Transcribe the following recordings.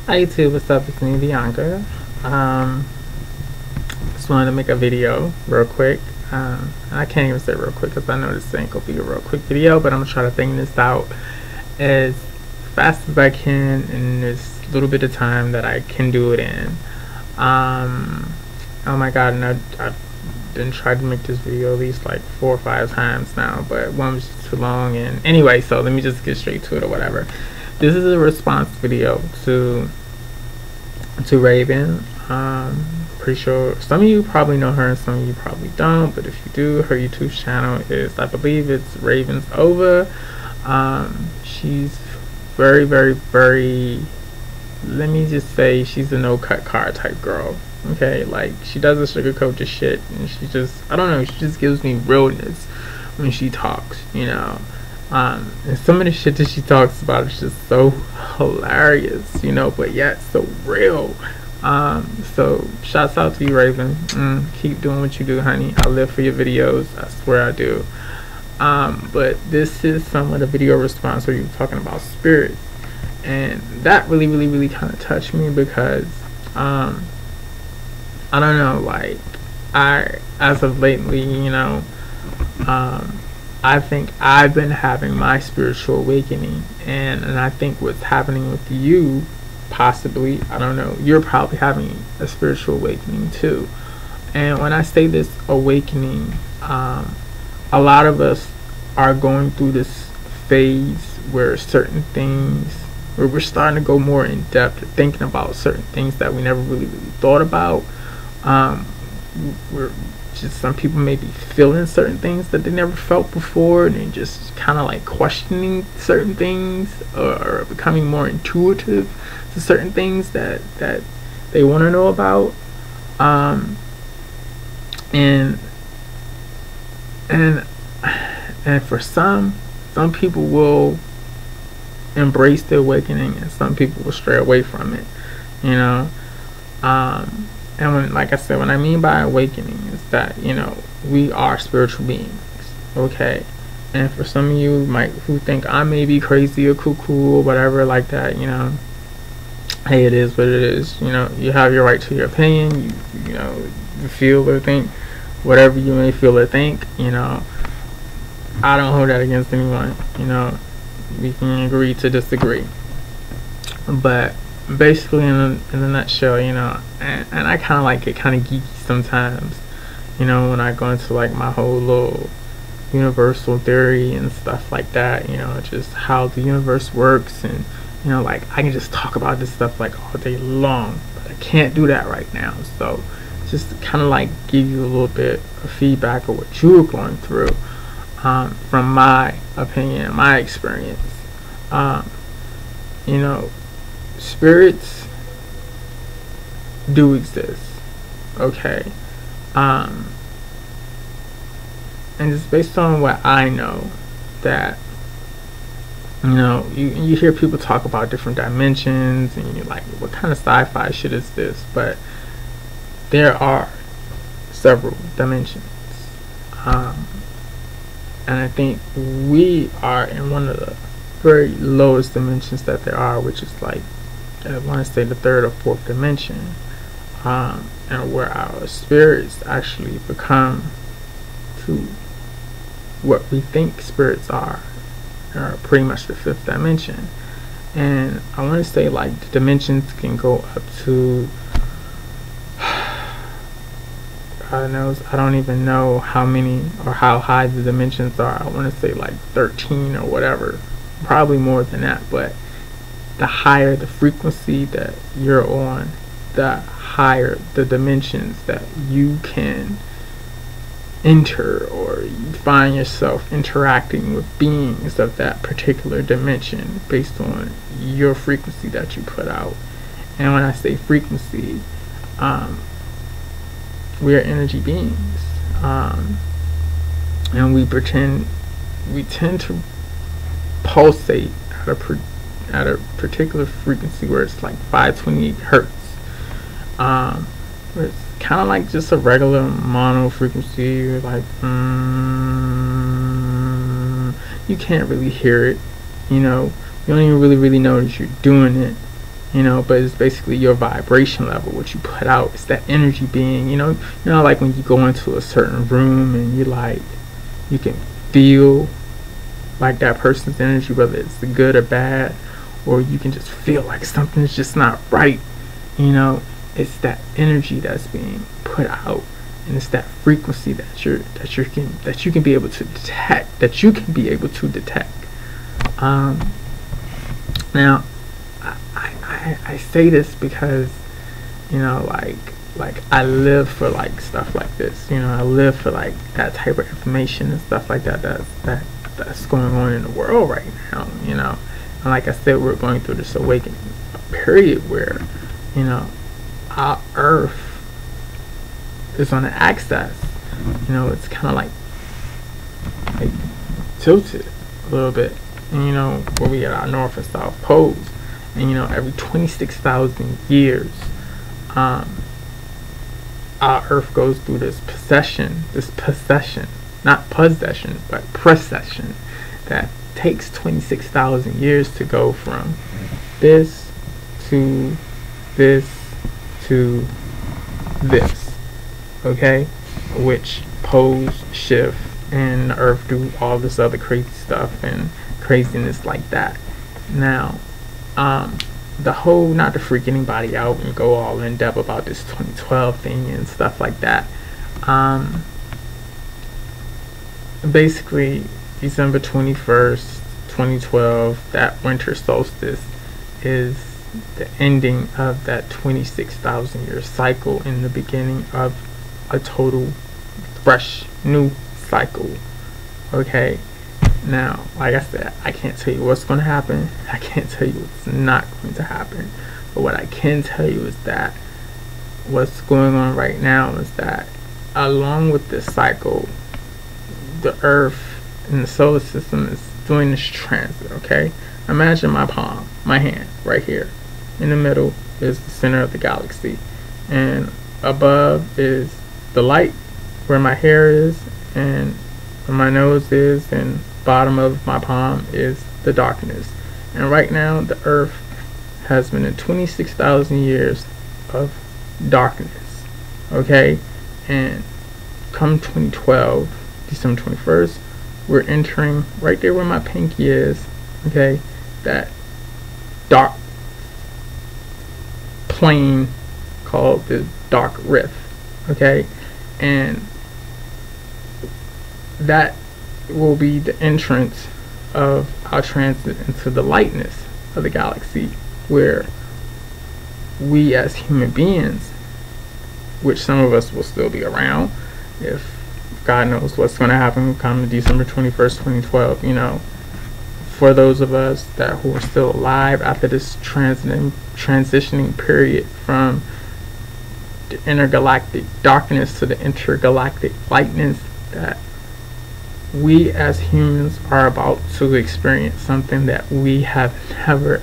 Hi YouTube, what's up? It's me, Bianca. Just wanted to make a video real quick. I can't even say real quick because I know this ain't gonna be a real quick video, but I'm gonna try to bang this out as fast as I can in this little bit of time that I can do it in. Oh my god, and I've been trying to make this video at least like 4 or 5 times now, but one was just too long. And anyway, so let me just get straight to it or whatever. This is a response video to Raven. Pretty sure some of you probably know her and some of you probably don't, but if you do, her YouTube channel is, I believe it's Ravenovah. She's very, let me just say, she's a no cut car type girl. Okay, like, she doesn't sugarcoat the shit, and she just, I don't know, she just gives me realness when she talks, you know. And some of the shit that she talks about is just so hilarious, you know, but yet so real. So shouts out to you, Raven. Keep doing what you do, honey. I live for your videos, I swear I do. But this is some of the video response where you're talking about spirits, and that really kind of touched me because I don't know, like, as of lately, you know, I think I've been having my spiritual awakening, and I think what's happening with you, possibly, I don't know, you're probably having a spiritual awakening too. And when I say this awakening, a lot of us are going through this phase where certain things, where we're starting to go more in depth, thinking about certain things that we never really thought about. We're just, some people may be feeling certain things that they never felt before, and they just kind of like questioning certain things, or becoming more intuitive to certain things that they want to know about. And for some people will embrace the awakening, and some people will stray away from it, you know. And when, like I said, what I mean by awakening is that, you know, we are spiritual beings, okay? And for some of you who think I may be crazy or cuckoo or whatever like that, you know, hey, it is what it is. You know, you have your right to your opinion. You know, you feel or think whatever you may feel or think, you know. I don't hold that against anyone, you know. We can agree to disagree. But basically, in a nutshell, you know, and I kind of like get kind of geeky sometimes, you know, when I go into like my whole little universal theory and stuff like that, you know, just how the universe works. And, you know, like, I can just talk about this stuff like all day long, but I can't do that right now. So just kind of like give you a little bit of feedback of what you were going through, from my opinion, my experience. You know, spirits do exist, okay? And just based on what I know, that, you know, you hear people talk about different dimensions, and you're like, what kind of sci-fi shit is this? But there are several dimensions, and I think we are in one of the very lowest dimensions that there are, which is like, I want to say the 3rd or 4th dimension, and where our spirits actually become to what we think spirits are pretty much the 5th dimension. And I want to say, like, the dimensions can go up to, God knows, I don't even know how many or how high the dimensions are. I want to say like 13 or whatever, probably more than that. But the higher the frequency that you're on, the higher the dimensions that you can enter, or you find yourself interacting with beings of that particular dimension based on your frequency that you put out. And when I say frequency, we are energy beings, and we tend to pulsate at a particular frequency where it's like 528 hertz, where it's kind of like just a regular mono frequency, like, you can't really hear it, you know, you don't even really know that you're doing it, you know, but it's basically your vibration level, what you put out. It's that energy being, you know, like when you go into a certain room and you can feel like that person's energy, whether it's good or bad, or you can just feel like something's just not right, you know. It's that energy that's being put out, and it's that frequency that you can be able to detect. Now, I say this because, you know, like I live for like stuff like this. You know, I live for like that type of information and stuff like that. That's going on in the world right now. You know, and like I said, we're going through this awakening period where, you know, our Earth is on an axis. You know, it's kind of like tilted a little bit. And you know, where we get our north and south poles. And you know, every 26,000 years, our Earth goes through this possession, not possession, but precession, that takes 26,000 years to go from this to this to this, okay? Which poles shift and the Earth do all this other crazy stuff and craziness like that. Now, the whole, not to freak anybody out and go all in depth about this 2012 thing and stuff like that, basically December 21st 2012, that winter solstice is the ending of that 26,000 year cycle and the beginning of a total fresh new cycle. Okay, now like I said, I can't tell you what's going to happen, I can't tell you what's not going to happen, but what I can tell you is that what's going on right now is that along with this cycle, the Earth and the solar system is doing this transit. Okay, imagine my palm, my hand right here. In the middle is the center of the galaxy, and above is the light where my hair is and where my nose is, and bottom of my palm is the darkness. And right now the Earth has been in 26,000 years of darkness. Okay, and come 2012, December 21st, we're entering right there where my pinky is, okay, that dark plane called the dark rift. Okay, and that will be the entrance of our transit into the lightness of the galaxy, where we as human beings, which some of us will still be around, if God knows what's going to happen come December 21st 2012, you know, for those of us that who are still alive after this transitioning period from the intergalactic darkness to the intergalactic lightness, that we as humans are about to experience something that we have never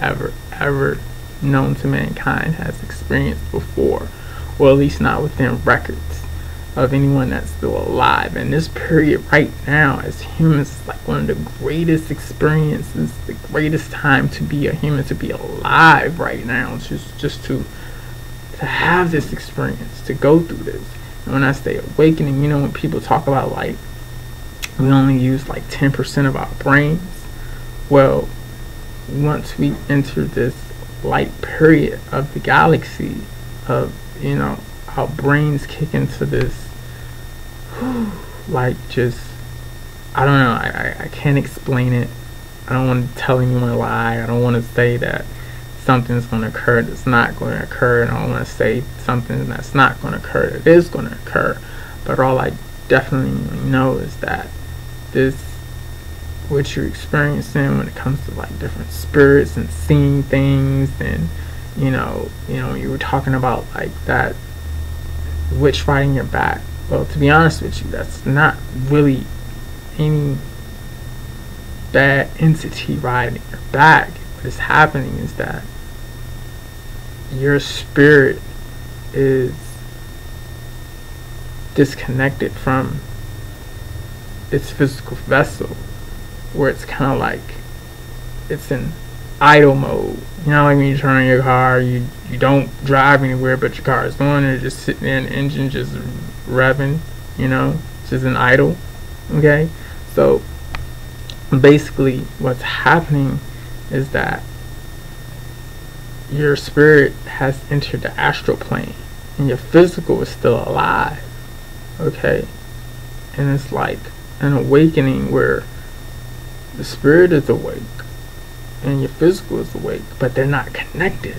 ever known to mankind has experienced before, or at least not within records of anyone that's still alive. And this period right now as humans is like one of the greatest experiences, the greatest time to be a human, to be alive right now, just to have this experience, to go through this. And when I say awakening, you know, when people talk about like we only use like 10% of our brains, well, once we enter this light period of the galaxy, of, you know, our brains kick into this like, just, I don't know, I can't explain it. I don't want to tell anyone a lie. I don't want to say that something's going to occur that's not going to occur, and I don't want to say something that's not going to occur that is going to occur. But all I definitely know is that this, what you're experiencing when it comes to like different spirits and seeing things, and you know you were talking about like that witch riding your back. Well, to be honest with you, that's not really any bad entity riding your back. What is happening is that your spirit is disconnected from its physical vessel, where it's kind of like it's in idle mode. You know, like when you turn on your car, you don't drive anywhere, but your car is going there, just sitting there, and the engine just revving. You know, just an idle. Okay, so basically, what's happening is that your spirit has entered the astral plane, and your physical is still alive. Okay, and it's like an awakening where the spirit is awake and your physical is awake, but they're not connected.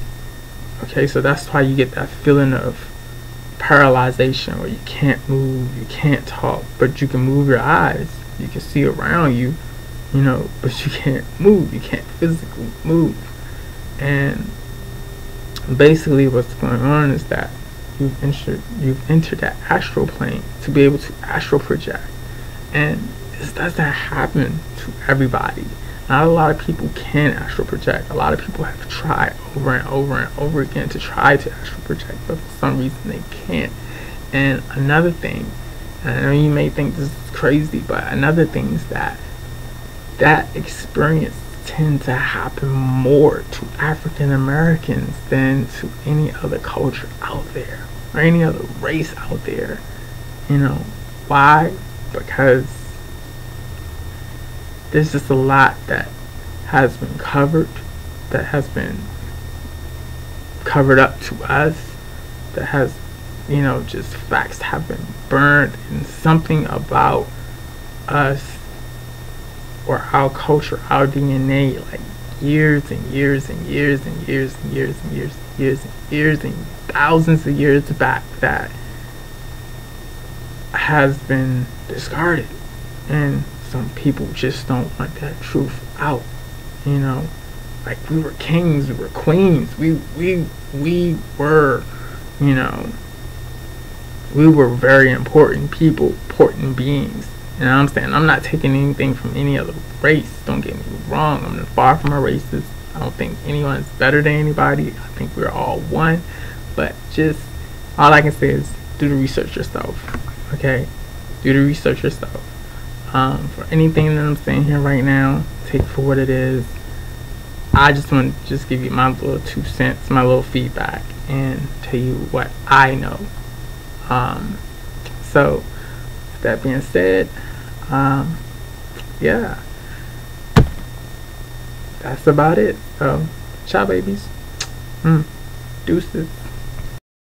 Okay, so that's why you get that feeling of paralyzation where you can't move, you can't talk, but you can move your eyes, you can see around you, you know, but you can't move, you can't physically move. And basically what's going on is that you've entered that astral plane to be able to astral project. And this doesn't happen to everybody. Not a lot of people can astral project. A lot of people have tried over and over and over again to try to astral project, but for some reason they can't. And another thing, and I know you may think this is crazy, but another thing is that experience tends to happen more to African Americans than to any other culture out there, or any other race out there. You know, why? Because there's just a lot that has been covered, that has been covered up to us, that has, you know, just facts have been burned, and something about us or our culture, our DNA, like years and years and years and years and years and years and years and years and thousands of years back, that has been discarded. And some people just don't want that truth out. You know, like we were kings, we were queens, we were, you know, we were very important people, important beings. You know what I'm saying? I'm not taking anything from any other race, don't get me wrong. I'm far from a racist. I don't think anyone's better than anybody. I think we're all one. But just, all I can say is do the research yourself. Okay? Do the research yourself. For anything that I'm saying here right now, take it for what it is. I just want to just give you my little 2 cents, my little feedback, and tell you what I know. So, with that being said, yeah, that's about it. So, ciao, babies. Deuces.